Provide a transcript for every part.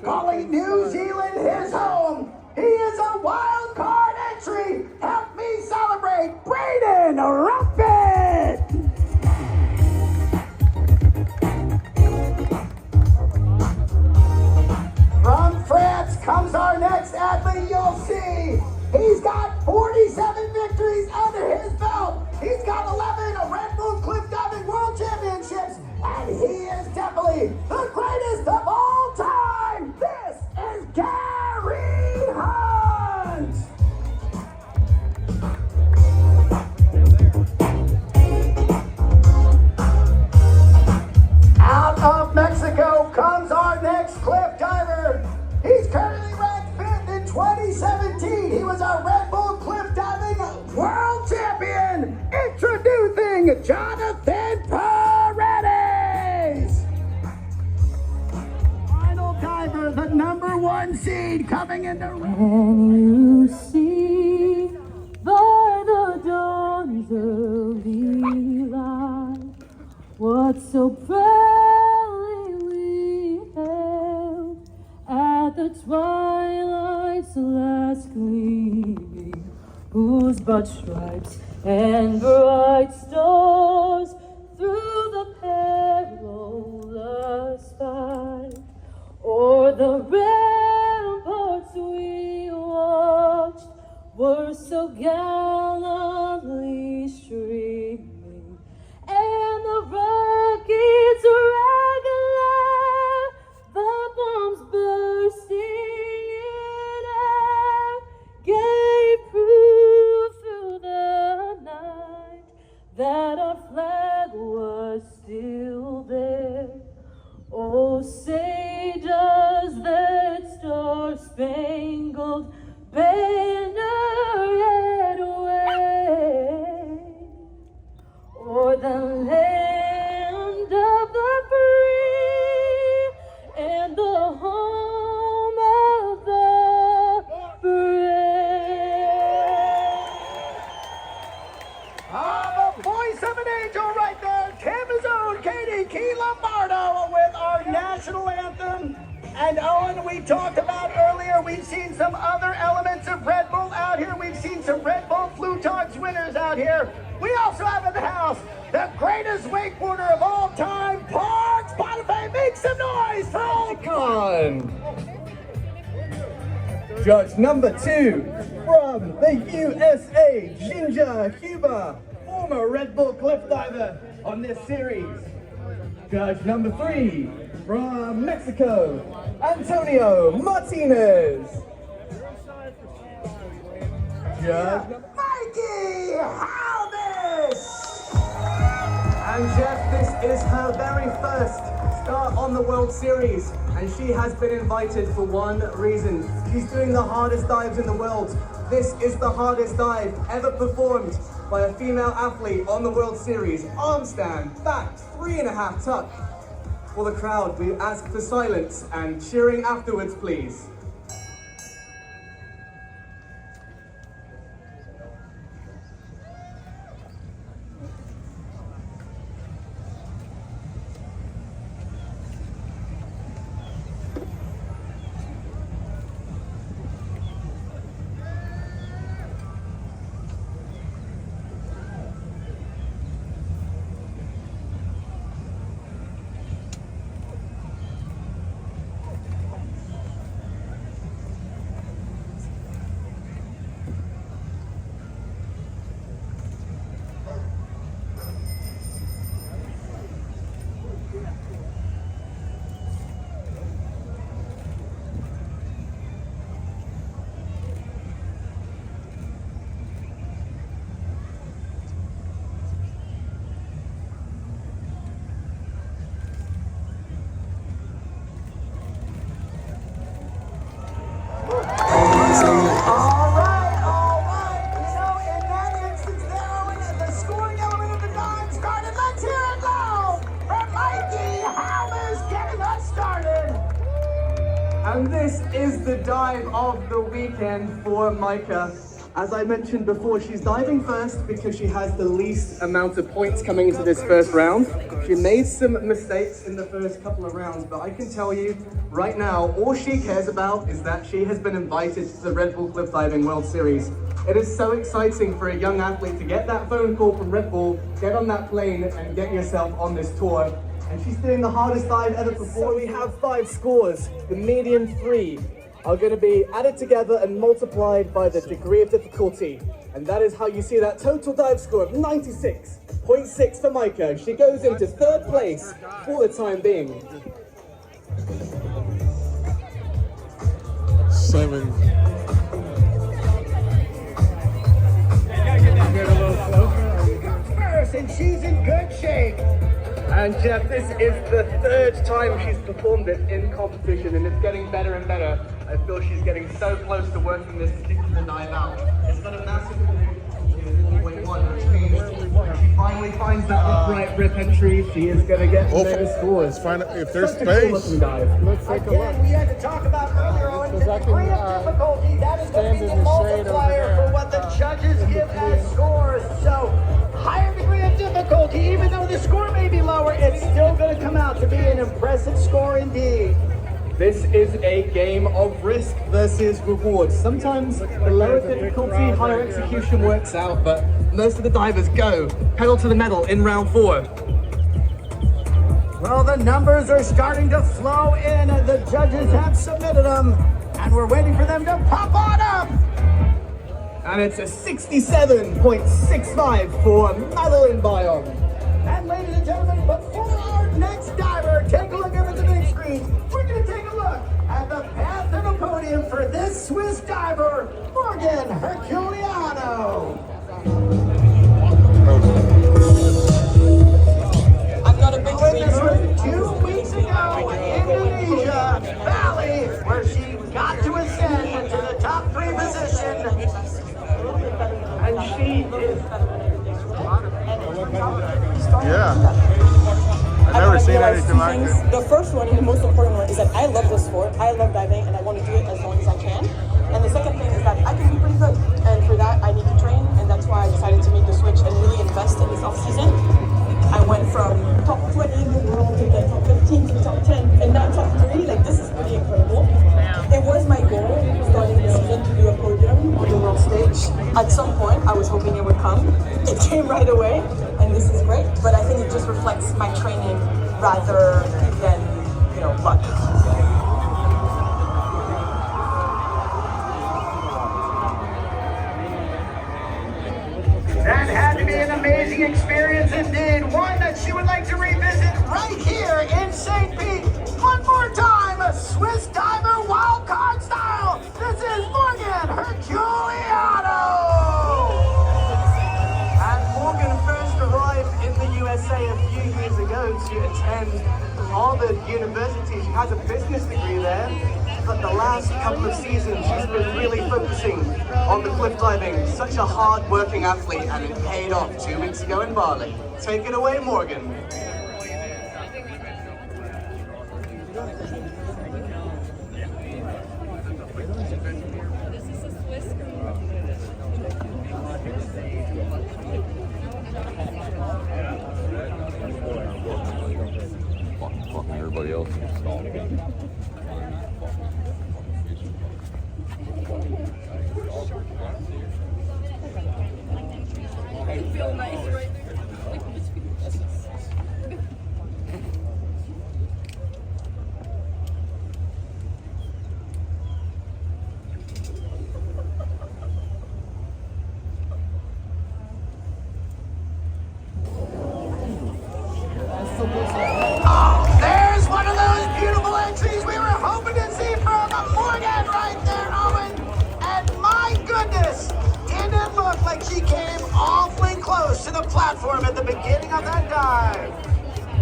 calling New Zealand his home. He is a wild card entry. Help me celebrate Braden Rumpet. From France comes our next athlete. You'll see he's got 47 victories under his belt. He's got 11 Red Bull Cliff Diving World Championships, and he is definitely the greatest of all time. This is Gary Hunt. Out of Mexico comes our next cliff diver. He's currently ranked 5th in 2017. He was our Red Bull Cliff Diving World Champion. Introducing Jonathan Paredes. Final diver, the #1 seed coming into. Can you see by the dawn's early light what so proudly we held at the twilight's last gleaming, whose broad stripes and bright stars through the perilous fight o'er the ramparts we watched were so gallantly streaming, and the rockets regular, the bombs bursting in air, gave proof through the night that our flag was still there. Oh, say does that star-spangled banner yet wave o'er the land of the free and the home of the brave? The voice of an angel right there, Tampa's own Katie Key Lombardo with our national anthem. And Owen, we talked about earlier, we've seen some other elements of Red Bull out here. We've seen some Red Bull Plutarch's winners out here. We also have in the house the greatest wakeboarder of all time, Parks Spotify. Make some noise for all. On. Judge number 2 from the USA, Ginger Cuba, former Red Bull cliff diver on this series. Judge number 3 from Mexico, Antonio Martinez. Judge Mikey Halmis. And Jeff, this is her very first start on the World Series, and she has been invited for one reason. She's doing the hardest dives in the world. This is the hardest dive ever performed by a female athlete on the World Series. Arm stand, back, 3.5 tuck. For the crowd, we ask for silence and cheering afterwards, please. And this is the dive of the weekend for Micah. As I mentioned before, she's diving first because she has the least amount of points coming into this first round. She made some mistakes in the first couple of rounds, but I can tell you right now, all she cares about is that she has been invited to the Red Bull Cliff Diving World Series. It is so exciting for a young athlete to get that phone call from Red Bull, get on that plane and get yourself on this tour. And she's doing the hardest dive ever performed. So we have 5 scores. The median 3 are going to be added together and multiplied by the degree of difficulty. And that is how you see that total dive score of 96.6 for Maika. She goes into 3rd place for the time being. 7. And she's in good shape. And Jeff, this is the 3rd time she's performed it in competition, and it's getting better and better. I feel she's getting so close to working this particular dive out. It's got a massive weight one, which means when she finally finds that upright rip entry, she is going to get better scores. If there's Such a cool space, looking dive. let's take a look. Again, we had to talk about earlier on the degree of difficulty. That is going to be the multiplier for what the judges give as scores. So, higher degree of difficulty, even though the score may be lower, it's still going to come out to be an impressive score indeed. This is a game of risk versus reward. Sometimes the lower difficulty, higher execution works out, but most of the divers go pedal to the metal in round 4. Well, the numbers are starting to flow in. The judges have submitted them, and we're waiting for them to pop on up. And it's a 67.65 for Madeline Bayon. And ladies and gentlemen, before our next diver, take a look over the big screen. We're going to take a look at the path to the podium for this Swiss diver, Morgan Herculiano. I've got a big This was 2 weeks ago in Indonesia, Bali, where she got to ascend to the top 3 position. And she is... Yeah. I've never seen anything like things. it. The first one and the most important one is that I love this sport. I love diving and I want to do it as long as I can. And the second thing is that I can be pretty good. And for that, I need to train. And that's why I decided to make the switch and really invest in this off-season. I went from top 20 in the world to the top 15 to the top 10 and now top 3. Like, this is pretty incredible. It was my goal starting the season to do a podium on the world stage. At some point, I was hoping it would come. It came right away, and this is great. But I think it just reflects my training rather than, luck. That had to be an amazing experience indeed. One that she would like to revisit right here in St. Pete. One more time, a Swiss diver wild card style. This is Morgan Herculiano. And Morgan first arrived in the USA a few years ago to attend Harvard University. She has a business degree there, but the last couple of seasons she's been really focusing on the cliff diving. Such a hard-working athlete, and it paid off 2 weeks ago in Bali. Take it away, Morgan. Fucking everybody else is stalling. Feel nice right there. There's one of those beautiful entries we were hoping to see from Morgan right there, Owen. And my goodness, did it look like she came awfully close to the platform at the beginning of that dive.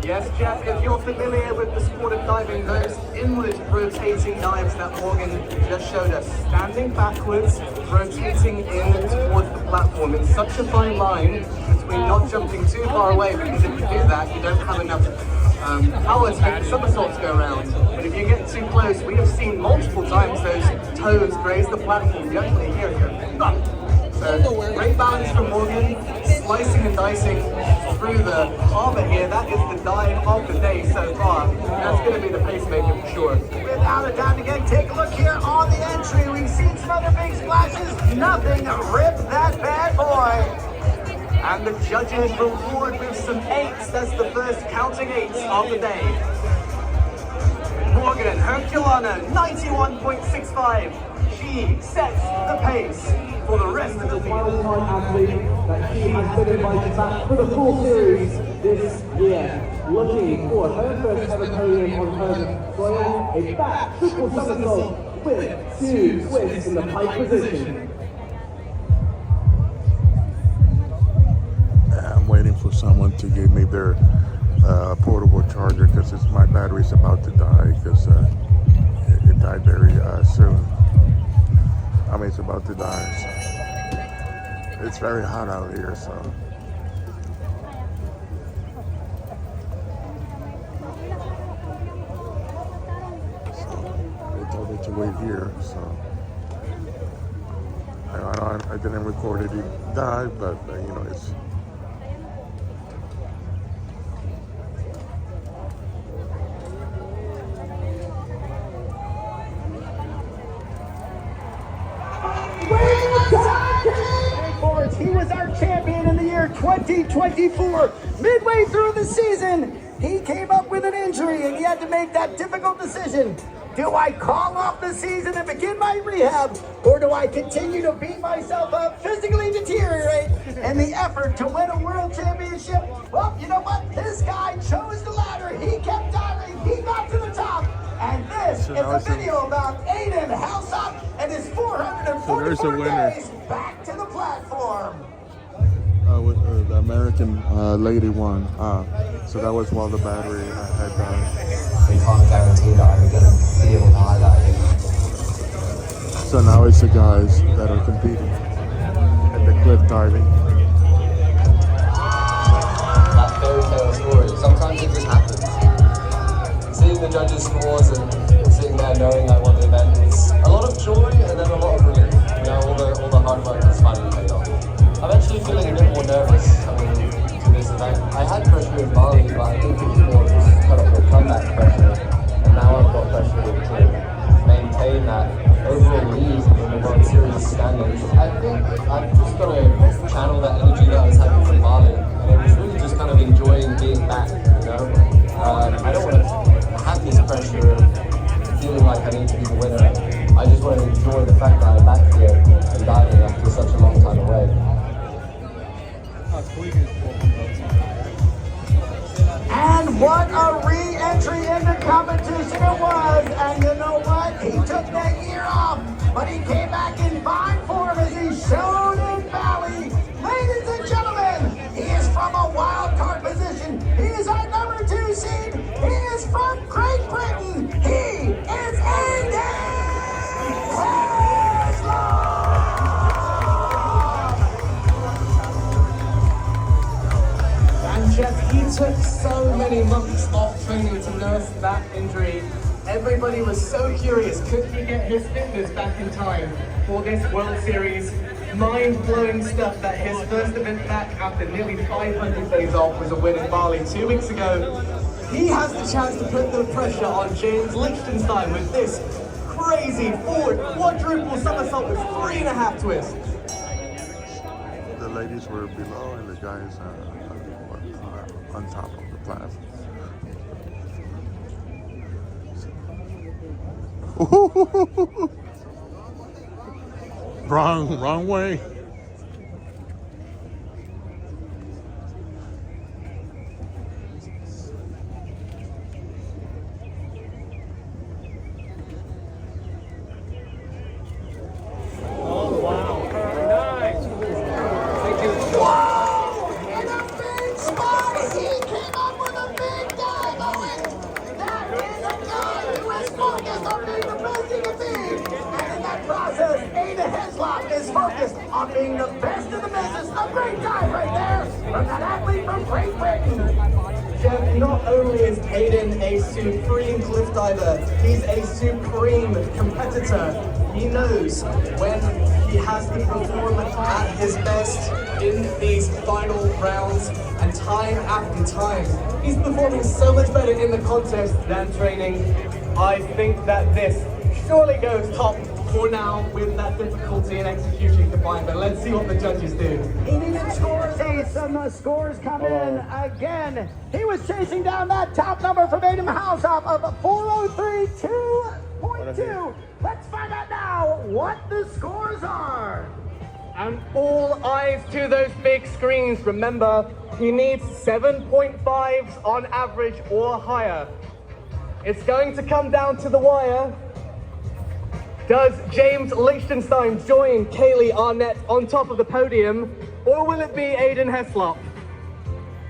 Yes, Jeff, if you're familiar with the sport of diving, those inward rotating dives that Morgan just showed us, standing backwards, rotating in towards the platform. It's such a fine line between not jumping too far away, because if you do that, you don't have enough power to make the somersaults go around. But if you get too close, we have seen multiple times those toes graze the platform. You actually hear it go bump, challenge from Morgan, slicing and dicing through the harbour here. That is the dive of the day so far. That's going to be the pacemaker for sure. Without a doubt, again, take a look here on the entry. We've seen some other big splashes. Nothing rip that bad boy. And the judges reward with some 8s. That's the first counting 8s of the day. Morgan Herculana, 91.65. She sets the pace for the rest of the field. Athlete that she has been invited back for the full series this year. Looking for her first ever podium on her soil, a back triple somersault with 2 twists in the pike position. I'm waiting for someone to give me their portable charger because my battery's about to die because it died very soon. I mean, it's about to die. So. It's very hot out here, so. They told me to wait here, so. I didn't record it, he died, but you know, it's. He was our champion in the year 2024. Midway through the season, he came up with an injury and he had to make that difficult decision. Do I call off the season and begin my rehab, or do I continue to beat myself up, physically deteriorate in the effort to win a world championship? Well, you know what? This guy chose the ladder. He kept diving. He got to the top. And this is a video about Aiden Halsop and his 444 days back to the platform. The American lady won. So that was while the battery had died. We can't guarantee that I'm going to be able to hide that. So now it's the guys that are competing at the cliff diving. That fairy tale story, sometimes it just happens. Seeing the judges' scores and sitting there knowing I won the event is a lot of joy and then a lot of relief. You know, all the hard work has finally paid off. I'm actually feeling a bit more nervous coming to this event. I had pressure in Bali, but I think it's more just kind of a comeback pressure. And now I've got pressure to maintain that overall lead in the World Series standings. I think I've just got to channel that energy that I was having from Bali. And it was really just kind of enjoying being back, you know? I don't want to have this pressure of feeling like I need to be the winner. I just want to enjoy the fact that I'm back here and diving after such a long time away. And what a re-entry into competition it was. And you know what? He took that year off, but he came back in fine form as he showed in Bali. Ladies and gentlemen, he is from a wild card position. He is our number 2 seed. He is from Great Britain. He is Aiden And Jeff, he took so many months off training to nurse that injury. Everybody was so curious, could he get his fitness back in time for this World Series? Mind-blowing stuff that his first event back after nearly 500 days off was a win in Bali 2 weeks ago. He has the chance to put the pressure on James Lichtenstein with this crazy forward quadruple somersault with 3.5 twists. The ladies were below and the guys were on top of the platform. Wrong way. On being the best in the business. A great dive right there from that athlete from Great Britain. Jeff, not only is Aiden a supreme cliff diver, he's a supreme competitor. He knows when he has to perform at his best final rounds, and time after time, he's performing so much better in the contest than training. I think that this surely goes top for now with that difficulty and execution combined, but let's see what the judges do. He needed scores. Some scores come in again. He was chasing down that top number from Adam Houseoff of 403.2.2. Let's find out now what the scores are. And all eyes to those big screens. Remember, he needs 7.5s on average or higher. It's going to come down to the wire. Does James Lichtenstein join Kaylee Arnett on top of the podium, or will it be Aiden Heslop?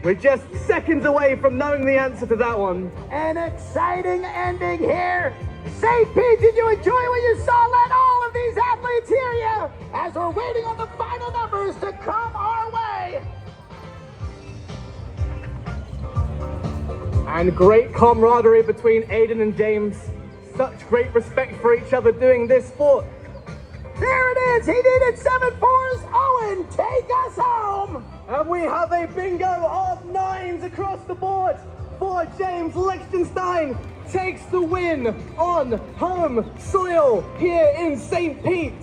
We're just seconds away from knowing the answer to that one. An exciting ending here. St. Pete, did you enjoy what you saw? Let all of these athletes hear you as we're waiting on the final numbers to come our way. And great camaraderie between Aiden and James. Such great respect for each other doing this sport. There it is. He needed 7 4s. Owen, take us home. And we have a bingo of 9s across the board for James Lichtenstein. Takes the win on home soil here in St. Pete.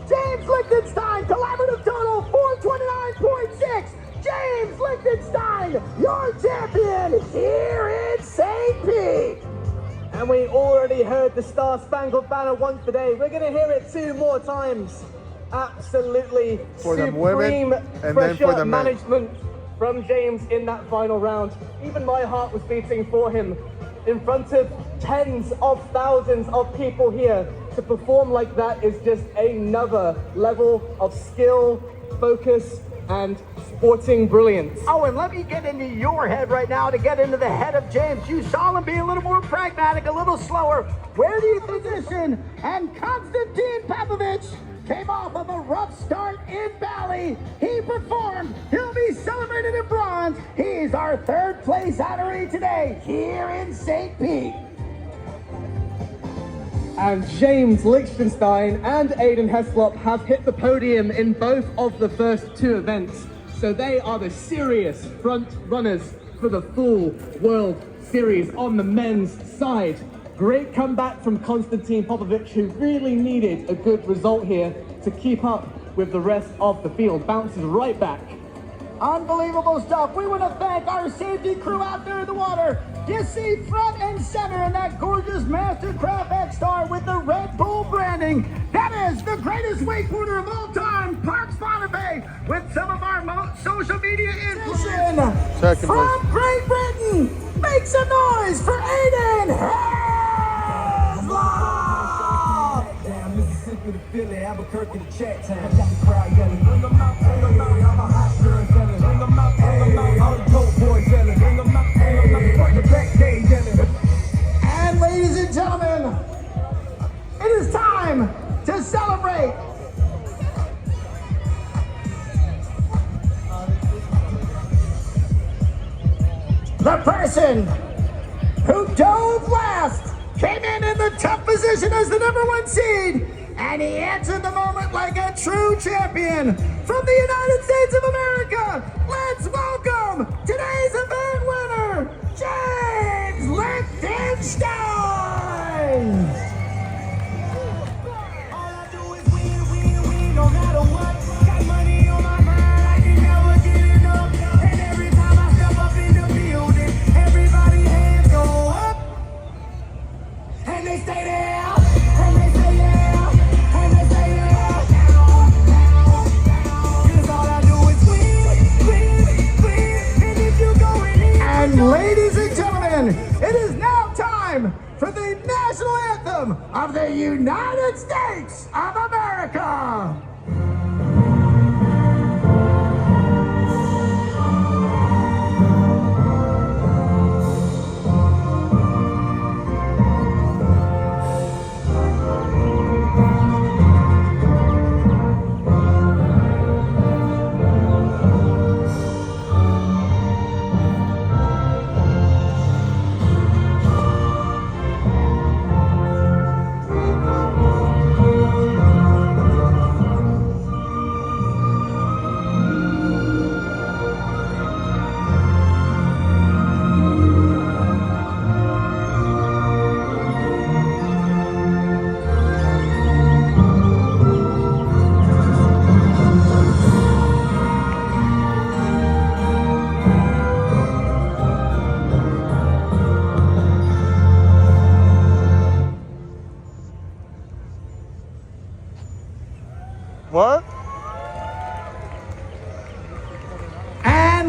James Lichtenstein, collaborative total 429.6. James Lichtenstein, your champion here in St. Pete. And we already heard the Star Spangled Banner once today. We're going to hear it 2 more times. Absolutely For the supreme women and then pressure for the men. management from James in that final round. Even my heart was beating for him. In front of tens of thousands of people here, to perform like that is just another level of skill, focus, and sporting brilliance. Oh, and let me get into your head right now to get into the head of James. You saw him be a little more pragmatic, a little slower. Where do you position? And Konstantin Popovich came off of a rough start in Bali. He performed. He'll be celebrated in bronze. He's our 3rd place honoree today here in St. Pete. And James Lichtenstein and Aiden Heslop have hit the podium in both of the first 2 events. So they are the serious front runners for the full World Series on the men's side. Great comeback from Konstantin Popovich, who really needed a good result here to keep up with the rest of the field. Bounces right back. Unbelievable stuff. We want to thank our safety crew out there in the water. You see front and center in that gorgeous Mastercraft X-Star with the Red Bull branding. That is the greatest wakeboarder of all time, Parks Bay, with some of our social media influencers. Second From place. Great Britain, make some noise for Aiden Heslop! Down Mississippi to Philly, Albuquerque to Chattown. Got the crowd yelling, bring 'em out, bring 'em out. I'm a hot girl yelling, bring 'em out, bring 'em out. All the dope boys yelling, bring 'em out, bring 'em out. Bring the black day yelling. And ladies and gentlemen, it is time to celebrate. The person who dove last came in the tough position as the #1 seed, and he answered the moment like a true champion. From the United States of America, let's welcome today's event winner, James Lichtenstein. All I do is win, win, win, no matter what. Got money on my mind, I can never get enough. And every time I step up in the building, everybody hands go up. And they stay there, and they stay there, and they stay there. Cause all I do is win, win, win. And if you go in here, And ladies and gentlemen, it is now time for the national anthem of the United States of America.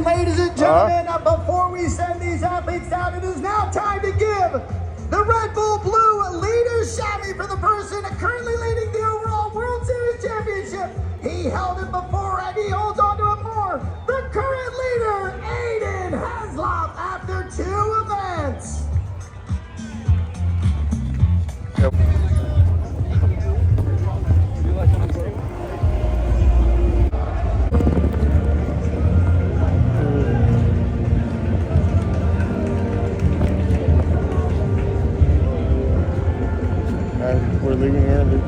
ladies and gentlemen, before we send these athletes out, it is now time to give the Red Bull Blue Leaders Shabby for the person currently leading the overall World Series championship. He held it before and he holds on to it more. The current leader, Aiden Haslop, after 2 events. And we're leaving early.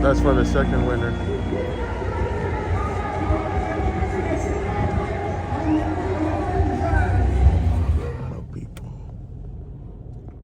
That's for the second winner.